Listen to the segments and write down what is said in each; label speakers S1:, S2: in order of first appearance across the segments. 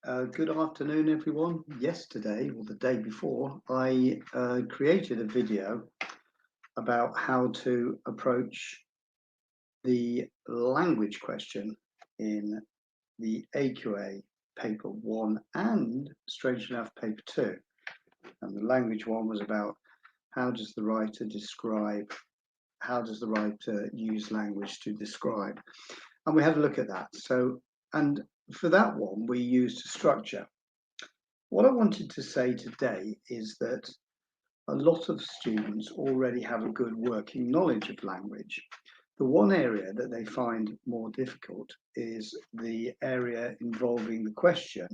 S1: Good afternoon, everyone. Yesterday, or the day before, I created a video about how to approach the language question in the AQA Paper 1 and, strange enough, Paper 2. And the language one was about how does the writer use language to describe? And we had a look at that. And for that one, we used a structure. What I wanted to say today is that a lot of students already have a good working knowledge of language. The one area that they find more difficult is the area involving the question,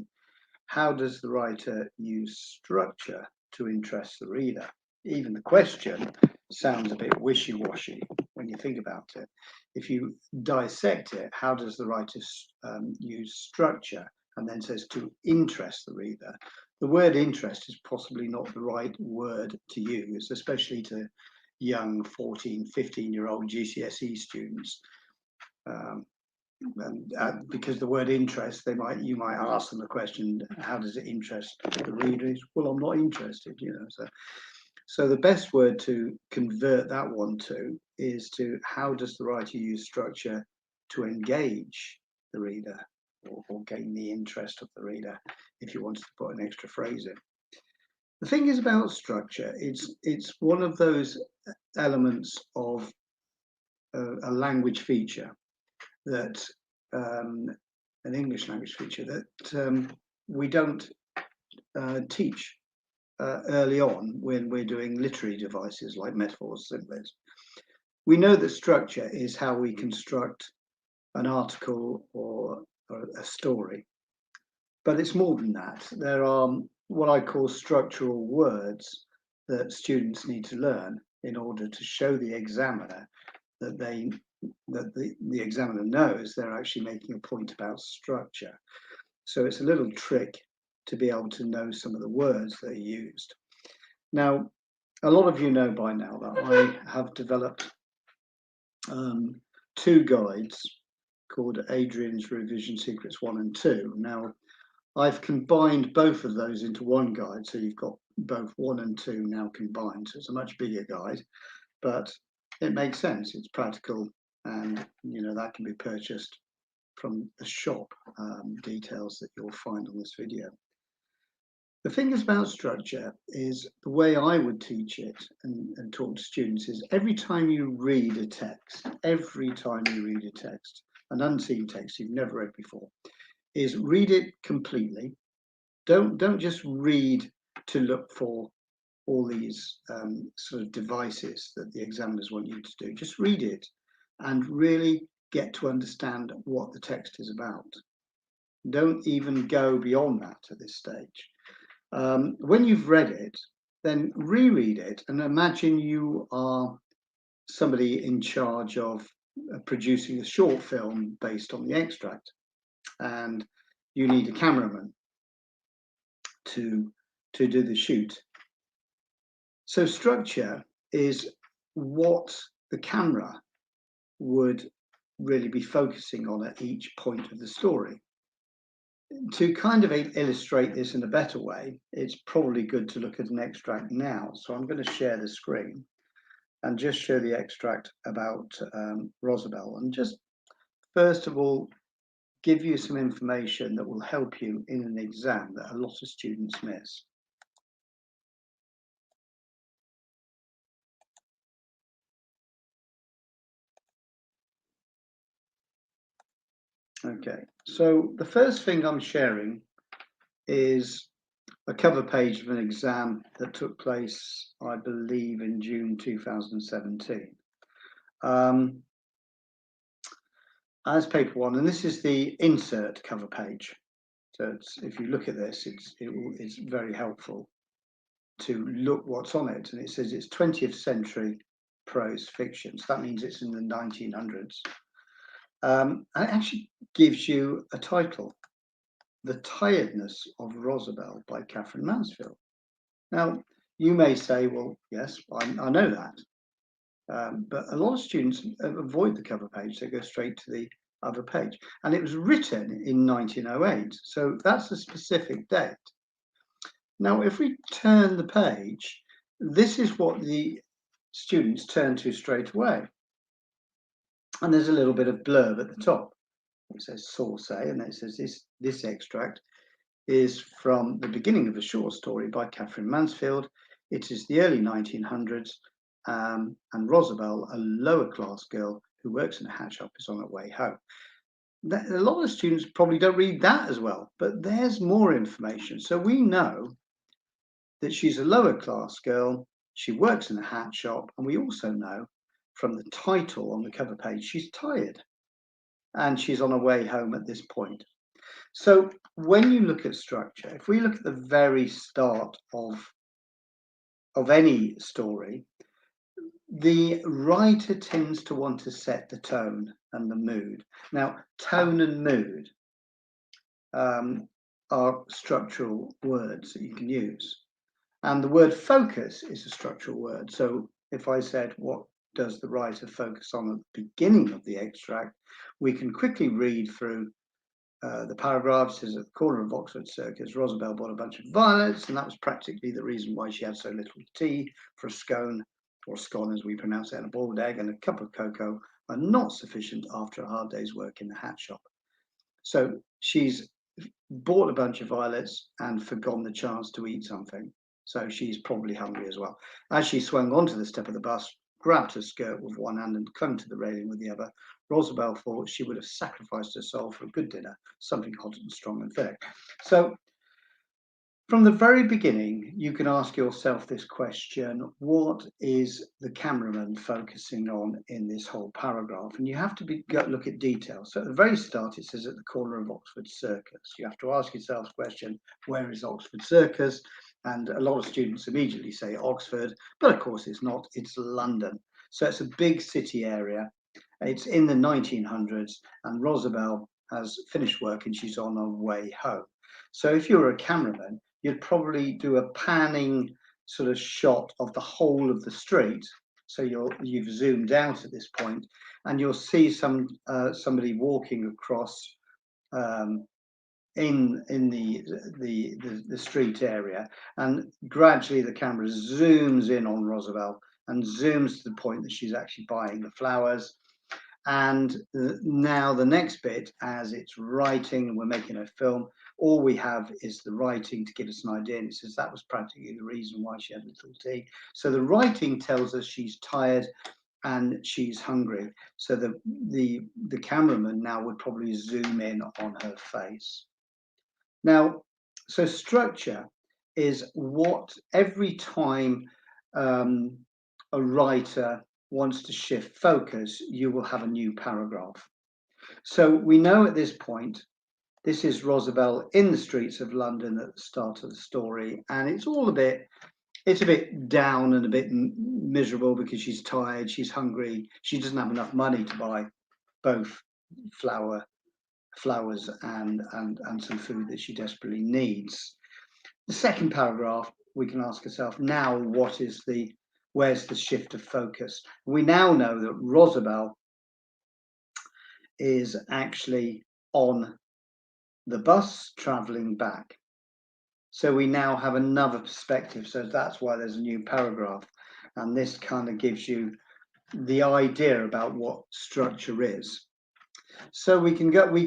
S1: how does the writer use structure to interest the reader? Even the question sounds a bit wishy-washy when you think about it. If you dissect it, how does the writer use structure, and then says to interest the reader? The word interest is possibly not the right word to use, especially to young 14, 15-year-old GCSE students. Because the word interest, you might ask them the question, how does it interest the readers? Well, I'm not interested, So the best word to convert that one to is how does the writer use structure to engage the reader or gain the interest of the reader, if you wanted to put an extra phrase in. The thing is about structure, it's one of those elements of a language feature that an English language feature that we don't teach early on when we're doing literary devices like metaphors, similes. We know that structure is how we construct an article or a story, but it's more than that. There are what I call structural words that students need to learn in order to show the examiner that the examiner knows they're actually making a point about structure. So it's a little trick to be able to know some of the words that are used. Now, a lot of you know by now that I have developed two guides called Adrian's Revision Secrets 1 and 2. Now, I've combined both of those into one guide, so you've got both 1 and 2 now combined. So it's a much bigger guide, but it makes sense. It's practical, and that can be purchased from the shop, details that you'll find on this video. The thing is about structure is the way I would teach it and talk to students is every time you read a text, an unseen text you've never read before, is read it completely. Don't just read to look for all these sort of devices that the examiners want you to do. Just read it and really get to understand what the text is about. Don't even go beyond that at this stage. When you've read it, then reread it and imagine you are somebody in charge of producing a short film based on the extract, and you need a cameraman to do the shoot. So structure is what the camera would really be focusing on at each point of the story. To kind of illustrate this in a better way, it's probably good to look at an extract now. So I'm going to share the screen and just show the extract about Rosabelle, and just first of all give you some information that will help you in an exam that a lot of students miss. Okay, so the first thing I'm sharing is a cover page of an exam that took place, I believe, in June 2017. As paper 1, and this is the insert cover page. So if you look at this, it's very helpful to look what's on it. And it says it's 20th century prose fiction. So that means it's in the 1900s. And it actually gives you a title, The Tiredness of Rosabelle by Catherine Mansfield. Now, you may say, well, yes, I know that. But a lot of students avoid the cover page. They go straight to the of a page. And it was written in 1908. So that's a specific date. Now, if we turn the page, this is what the students turn to straight away. And there's a little bit of blurb at the top. It says source A, and it says this extract is from the beginning of a short story by Catherine Mansfield. It is the early 1900s, and Rosabelle, a lower class girl who works in a hat shop, is on her way home. A lot of students probably don't read that as well, but there's more information. So we know that she's a lower class girl, she works in a hat shop, and we also know from the title on the cover page, she's tired and she's on her way home at this point. So when you look at structure, if we look at the very start of any story, the writer tends to want to set the tone and the mood. Now, tone and mood are structural words that you can use. And the word focus is a structural word. So if I said, what does the writer focus on at the beginning of the extract, we can quickly read through the paragraph. It says at the corner of Oxford Circus, Rosabelle bought a bunch of violets, and that was practically the reason why she had so little tea. For a scone, or scone as we pronounce it, and a boiled egg and a cup of cocoa are not sufficient after a hard day's work in the hat shop. So she's bought a bunch of violets and forgotten the chance to eat something. So she's probably hungry as well. As she swung onto the step of the bus, grabbed her skirt with one hand and clung to the railing with the other, Rosabelle thought she would have sacrificed her soul for a good dinner, something hot and strong and thick. So from the very beginning, you can ask yourself this question: what is the cameraman focusing on in this whole paragraph? And you have to look at detail. So at the very start, it says at the corner of Oxford Circus. You have to ask yourself the question, where is Oxford Circus? And a lot of students immediately say Oxford, but of course it's not, it's London. So it's a big city area. It's in the 1900s, and Rosabelle has finished work and she's on her way home. So if you're a cameraman, you'd probably do a panning sort of shot of the whole of the street. So you've zoomed out at this point, and you'll see somebody walking across in the street area, and gradually the camera zooms in on Rosabelle and zooms to the point that she's actually buying the flowers. And now the next bit, as it's writing and we're making a film, all we have is the writing to give us an idea. And it says that was practically the reason why she had little tea. So the writing tells us she's tired and she's hungry. So the cameraman now would probably zoom in on her face. Now, so structure is what every time a writer wants to shift focus, you will have a new paragraph. So we know at this point, this is Rosabelle in the streets of London at the start of the story, and it's a bit down and a bit miserable because she's tired, she's hungry, she doesn't have enough money to buy both flowers and some food that she desperately needs. The second paragraph, we can ask ourselves now, where's the shift of focus? We now know that Rosabelle is actually on the bus traveling back. So we now have another perspective. So that's why there's a new paragraph. And this kind of gives you the idea about what structure is. So we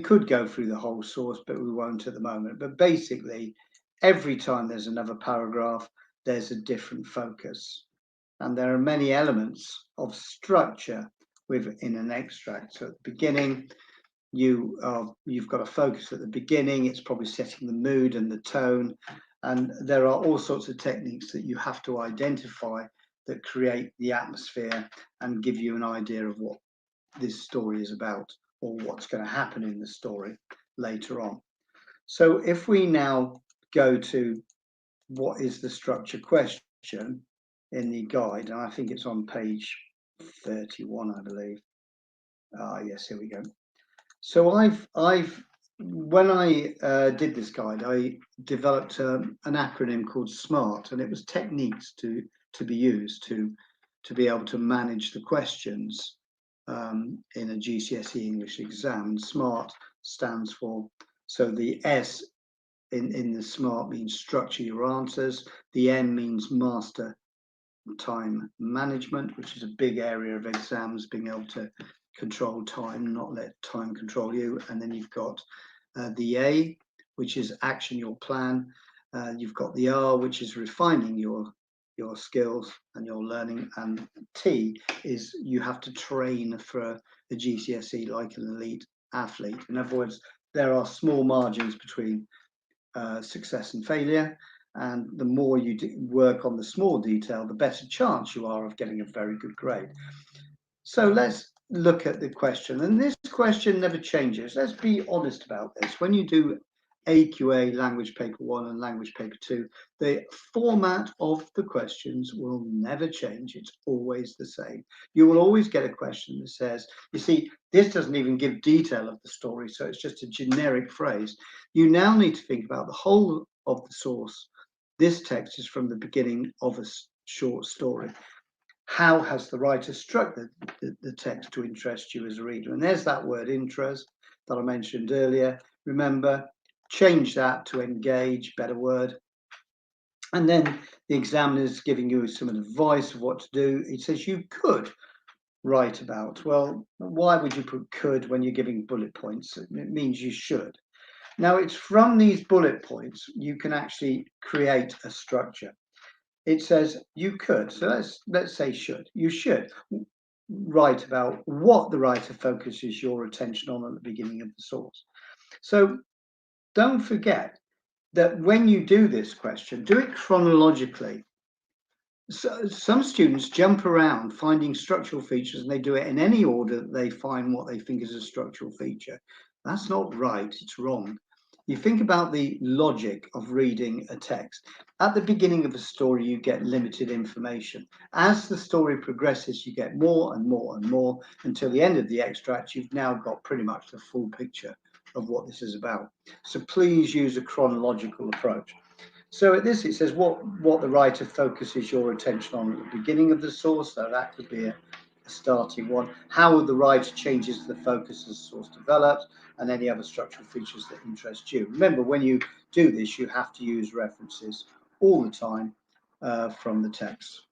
S1: could go through the whole source, but we won't at the moment. But basically, every time there's another paragraph, there's a different focus. And there are many elements of structure within an extract. So at the beginning, you've got a focus at the beginning. It's probably setting the mood and the tone. And there are all sorts of techniques that you have to identify that create the atmosphere and give you an idea of what this story is about or what's going to happen in the story later on. So if we now go to what is the structure question in the guide, and I think it's on page 31, I believe. Yes, here we go. So when I did this guide, I developed an acronym called SMART, and it was techniques to be used to be able to manage the questions in a GCSE English exam. SMART stands for, so the S in the SMART means structure your answers. The M means master time management, which is a big area of exams, being able to control time, not let time control you. And then you've got the A, which is action your plan. You've got the R, which is refining your skills and your learning, and T is you have to train for a GCSE like an elite athlete. In other words, there are small margins between success and failure, and the more you work on the small detail, the better chance you are of getting a very good grade. So let's look at the question, and this question never changes. Let's be honest about this. When you do AQA Language Paper 1 and Language Paper 2, the format of the questions will never change. It's always the same. You will always get a question that says, you see, this doesn't even give detail of the story, so it's just a generic phrase. You now need to think about the whole of the source. This text is from the beginning of a short story. How has the writer structured the text to interest you as a reader? And there's that word interest that I mentioned earlier. Remember, change that to engage, better word. And then the examiner is giving you some advice of what to do. It says you could write about. Well, why would you put could when you're giving bullet points? It means you should. Now, it's from these bullet points you can actually create a structure. It says you could. So let's say should. You should write about what the writer focuses your attention on at the beginning of the source. So don't forget that when you do this question, do it chronologically. So some students jump around finding structural features, and they do it in any order that they find what they think is a structural feature. That's not right. It's wrong. You think about the logic of reading a text. At the beginning of a story, you get limited information. As the story progresses, you get more and more and more, until the end of the extract, you've now got pretty much the full picture of what this is about. So please use a chronological approach. So at this, it says what the writer focuses your attention on at the beginning of the source. So that could be a starting one. How the writer changes the focus as the source develops, and any other structural features that interest you. Remember, when you do this, you have to use references all the time from the text.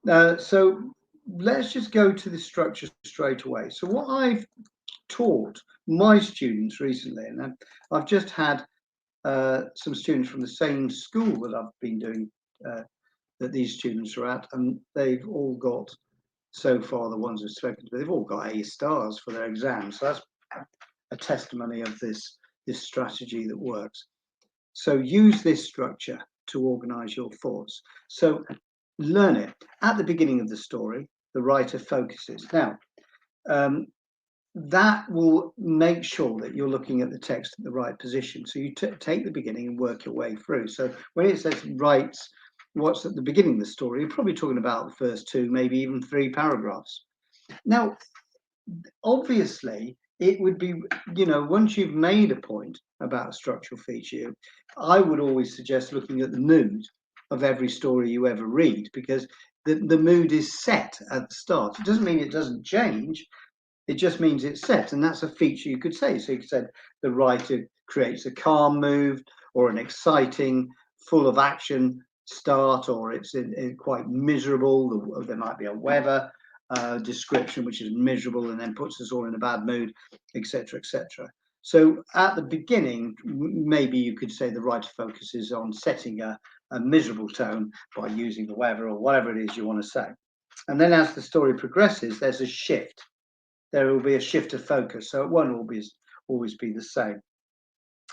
S1: So let's just go to the structure straight away. So what I've taught my students recently, and I've just had some students from the same school that I've been doing, that these students are at, and they've all got, so far the ones I've spoken to, they've all got A stars for their exams. So that's a testimony of this strategy that works. So use this structure to organize your thoughts. So learn it. At the beginning of the story, the writer focuses. Now, that will make sure that you're looking at the text at the right position. So you take the beginning and work your way through. So when it says writes what's at the beginning of the story, you're probably talking about the first 2, maybe even 3 paragraphs. Now, obviously, it would be, once you've made a point about a structural feature, I would always suggest looking at the mood of every story you ever read, because the mood is set at the start. It doesn't mean it doesn't change. It just means it's set, and that's a feature you could say. So you could say the writer creates a calm mood, or an exciting, full of action start, or it's in quite miserable. There might be a weather description which is miserable and then puts us all in a bad mood, etc., etc. So at the beginning, maybe you could say the writer focuses on setting a miserable tone by using the weather or whatever it is you want to say. And then as the story progresses, there's a shift. There will be a shift of focus, so it won't always be the same.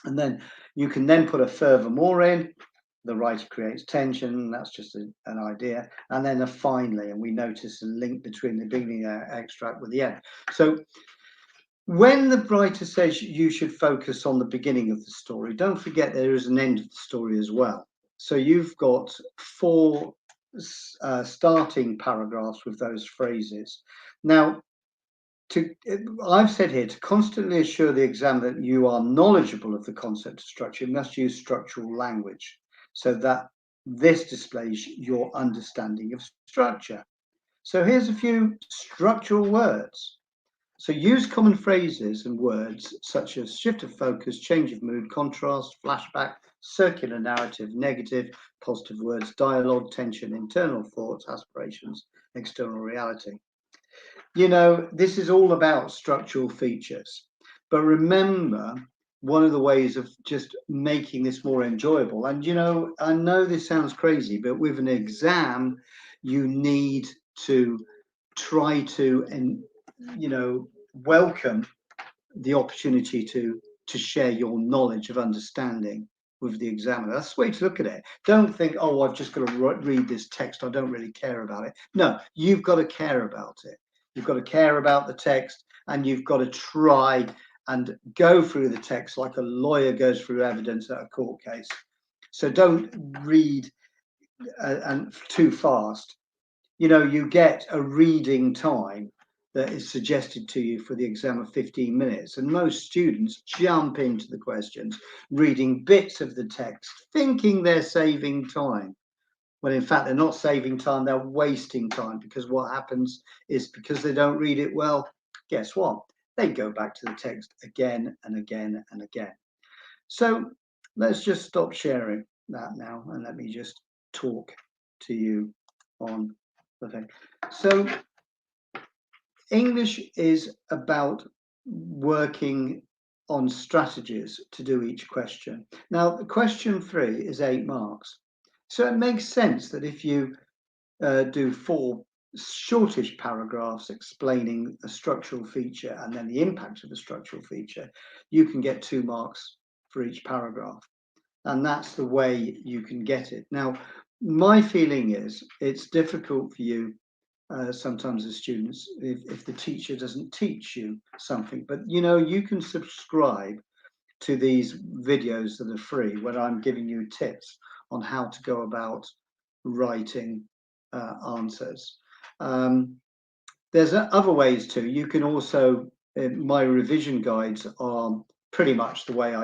S1: And then you can then put a furthermore in. The writer creates tension. That's just an idea. And then a finally, and we notice a link between the beginning extract with the end. So when the writer says you should focus on the beginning of the story, don't forget there is an end of the story as well. So you've got 4 starting paragraphs with those phrases. Now, I've said here, to constantly assure the examiner that you are knowledgeable of the concept of structure, you must use structural language, so that this displays your understanding of structure. So here's a few structural words. So use common phrases and words such as shift of focus, change of mood, contrast, flashback, circular narrative, negative, positive words, dialogue, tension, internal thoughts, aspirations, external reality. You know, this is all about structural features. But remember, one of the ways of just making this more enjoyable, and you know, I know this sounds crazy, but with an exam, you need to try to, and you know, welcome the opportunity to share your knowledge of understanding with the examiner. That's the way to look at it. Don't think, oh, I've just got to read this text, I don't really care about it. No, you've got to care about it. You've got to care about the text, and you've got to try and go through the text like a lawyer goes through evidence at a court case. So don't read and too fast. You know, you get a reading time that is suggested to you for the exam of 15 minutes. And most students jump into the questions, reading bits of the text, thinking they're saving time. When in fact, they're not saving time, they're wasting time, because what happens is because they don't read it well, guess what? They go back to the text again and again and again. So let's just stop sharing that now, and let me just talk to you on the thing. So English is about working on strategies to do each question. Now, question 3 is 8 marks. So it makes sense that if you do 4 shortish paragraphs explaining a structural feature and then the impact of the structural feature, you can get 2 marks for each paragraph. And that's the way you can get it. Now, my feeling is it's difficult for you sometimes as students if the teacher doesn't teach you something. But you know, you can subscribe to these videos that are free when I'm giving you tips on how to go about writing answers. There's other ways too. You can also, my revision guides are pretty much the way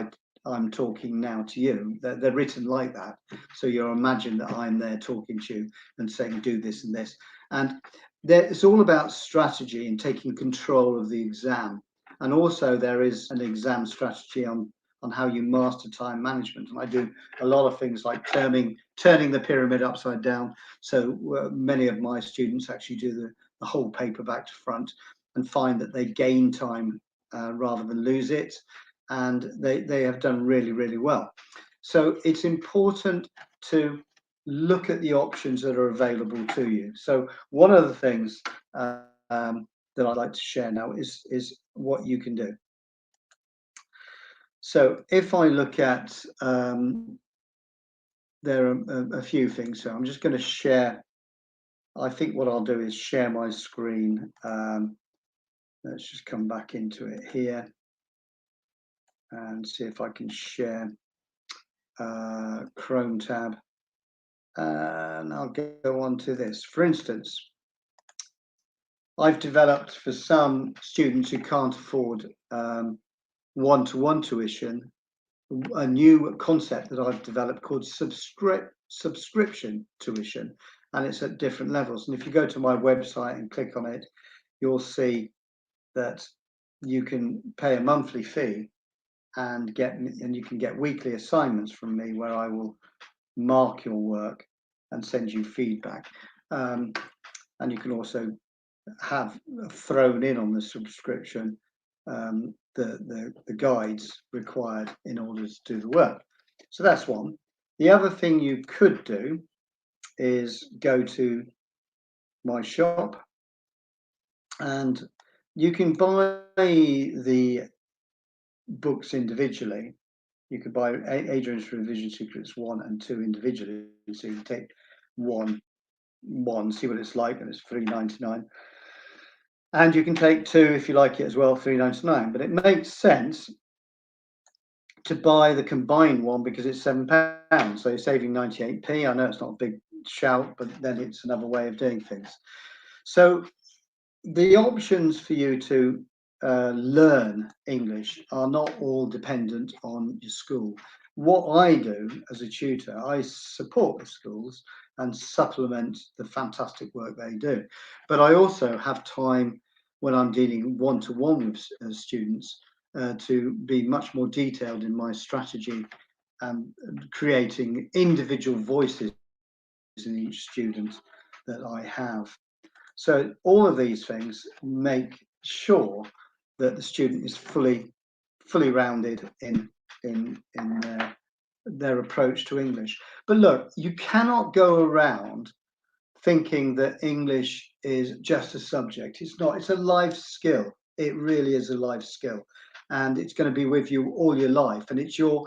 S1: I'm talking now to you. They're written like that. So you'll imagine that I'm there talking to you and saying, do this and this. And it's all about strategy and taking control of the exam. And also there is an exam strategy on how you master time management. And I do a lot of things like turning the pyramid upside down. So many of my students actually do the whole paper back to front and find that they gain time rather than lose it. And they have done really, really well. So it's important to look at the options that are available to you. So one of the things that I'd like to share now is what you can do. So if I look at, there are a few things. So I'm just going to share. I think what I'll do is share my screen. Let's just come back into it here and see if I can share Chrome tab. And I'll go on to this. For instance, I've developed for some students who can't afford one-to-one tuition, a new concept that I've developed called subscription tuition, and it's at different levels. And if you go to my website and click on it, you'll see that you can pay a monthly fee and you can get weekly assignments from me where I will mark your work and send you feedback. And you can also have thrown in on the subscription the guides required in order to do the work. So that's one. The other thing you could do is go to my shop, and you can buy the books individually. You could buy Adrian's Revision Secrets 1 and 2 individually, so you can take one, see what it's like, and it's £3.99. And you can take 2 if you like it as well, £3.99. But it makes sense to buy the combined one because it's £7, so you're saving 98p. I know it's not a big shout, but then it's another way of doing things. So the options for you to learn English are not all dependent on your school. What I do as a tutor, I support the schools and supplement the fantastic work they do. But I also have time when I'm dealing one-to-one with students, to be much more detailed in my strategy and creating individual voices in each student that I have. So all of these things make sure that the student is fully rounded in their approach to English. But look, you cannot go around thinking that English is just a subject. It's not. It's a life skill. It really is a life skill, and it's going to be with you all your life. And it's your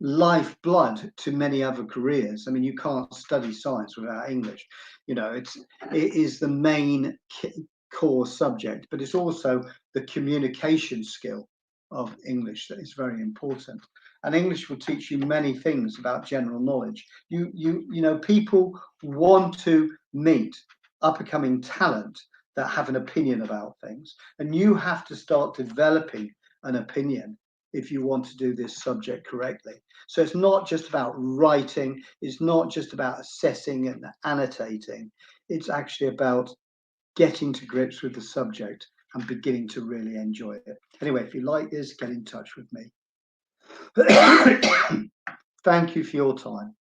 S1: lifeblood to many other careers. I mean, you can't study science without English. You know, it is the main core subject, but it's also the communication skill of English that is very important. And English will teach you many things about general knowledge. You know, people want to meet up-and-coming talent that have an opinion about things, and you have to start developing an opinion if you want to do this subject correctly. So it's not just about writing, it's not just about assessing and annotating, it's actually about getting to grips with the subject and beginning to really enjoy it. Anyway, if you like this, get in touch with me. Thank you for your time.